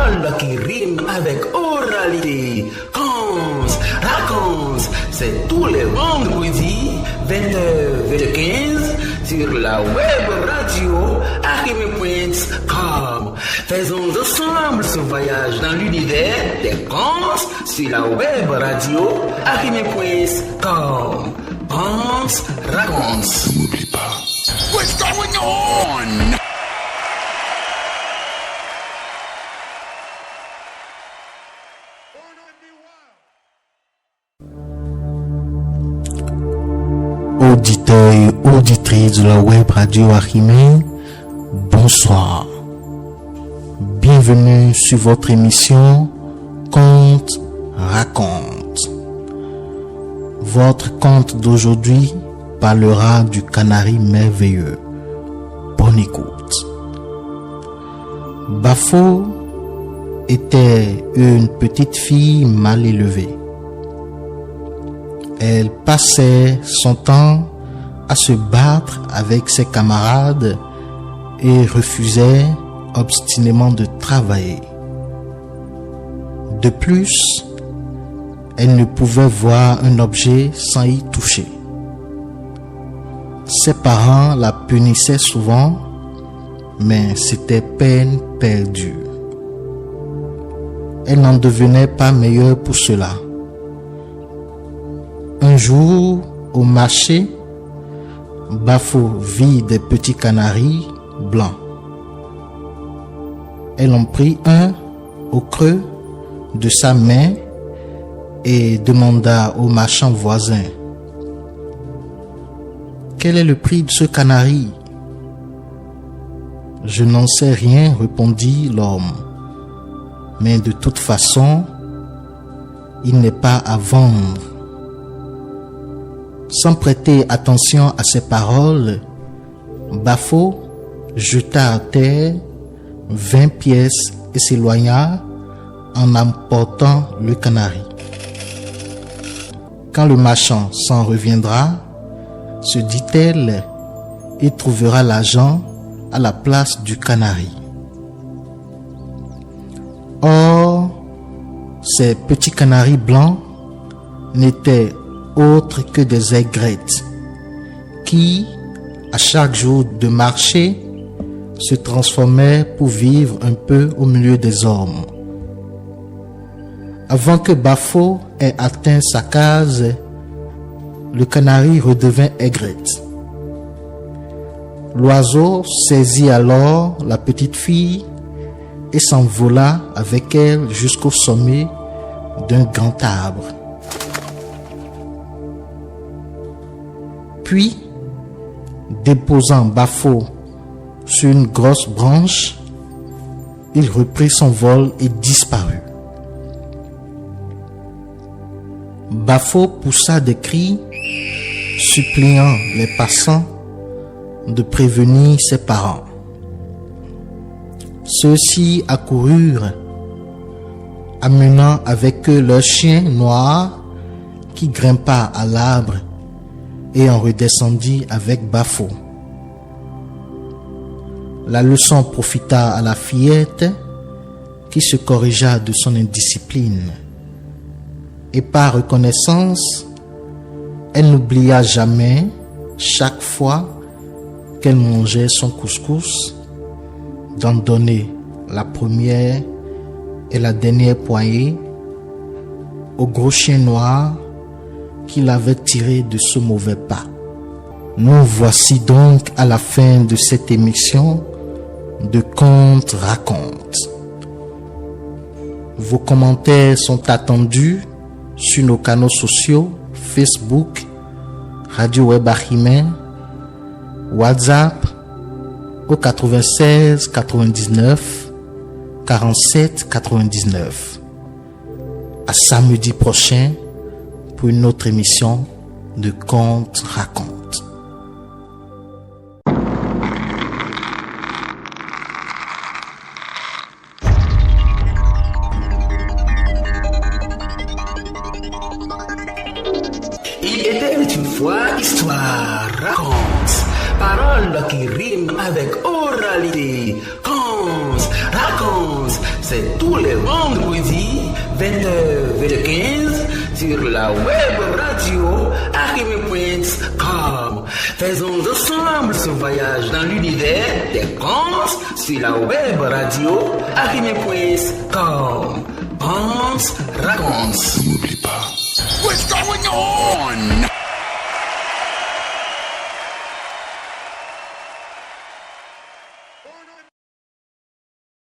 paroles qui riment avec oralité. Conte, raconte, c'est tous les vendredis, 20h-15 sur la web radio arrimé.com. Faisons ensemble ce voyage dans l'univers des contes sur la web radio arrimé.com. Conte, raconte. N'oublie pas. What's going on? Auditeurs et auditrices de la web radio Arrimé, bonsoir. Bienvenue sur votre émission Conte raconte. Votre conte d'aujourd'hui parlera du canari merveilleux. Bonne écoute. Bafo était une petite fille mal élevée. Elle passait son temps à se battre avec ses camarades et refusait obstinément de travailler. De plus, elle ne pouvait voir un objet sans y toucher. Ses parents la punissaient souvent, mais c'était peine perdue. Elle n'en devenait pas meilleure pour cela. Un jour, au marché, Bafo vit des petits canaris blancs. Elle en prit un au creux de sa main et demanda au marchand voisin: « Quel est le prix de ce canari ?»« Je n'en sais rien, répondit l'homme. Mais de toute façon, il n'est pas à vendre. » Sans prêter attention à ses paroles, Bafo jeta à terre 20 pièces et s'éloigna en emportant le canari. Quand le marchand s'en reviendra, se dit-elle, il trouvera l'argent à la place du canari. Or, ces petits canaris blancs n'étaient autres que des aigrettes qui, à chaque jour de marché, se transformaient pour vivre un peu au milieu des hommes. Avant que Bafo ait atteint sa case, le canari redevint aigrette. L'oiseau saisit alors la petite fille et s'envola avec elle jusqu'au sommet d'un grand arbre. Puis, déposant Bafo sur une grosse branche, il reprit son vol et disparut. Bafo poussa des cris, suppliant les passants de prévenir ses parents. Ceux-ci accoururent, amenant avec eux leur chien noir qui grimpa à l'arbre et en redescendit avec Bafo. La leçon profita à la fillette qui se corrigea de son indiscipline. Et par reconnaissance, elle n'oublia jamais, chaque fois qu'elle mangeait son couscous, d'en donner la première et la dernière poignée au gros chien noir qui l'avait tiré de ce mauvais pas. Nous voici donc à la fin de cette émission de Conte raconte. Vos commentaires sont attendus sur nos canaux sociaux Facebook, Radio Web Arrimé, WhatsApp au 96 99 47 99. À samedi prochain pour une autre émission de Conte raconte. Il était une fois histoire, raconte, paroles qui riment avec oralité, conte, raconte. c'est tous les vendredis, 20h15, sur la web radio archimedes.com. Faisons ensemble ce voyage dans l'univers des contes sur la web radio archimedes.com. Hans raconte. N'oublie pas. What's going on?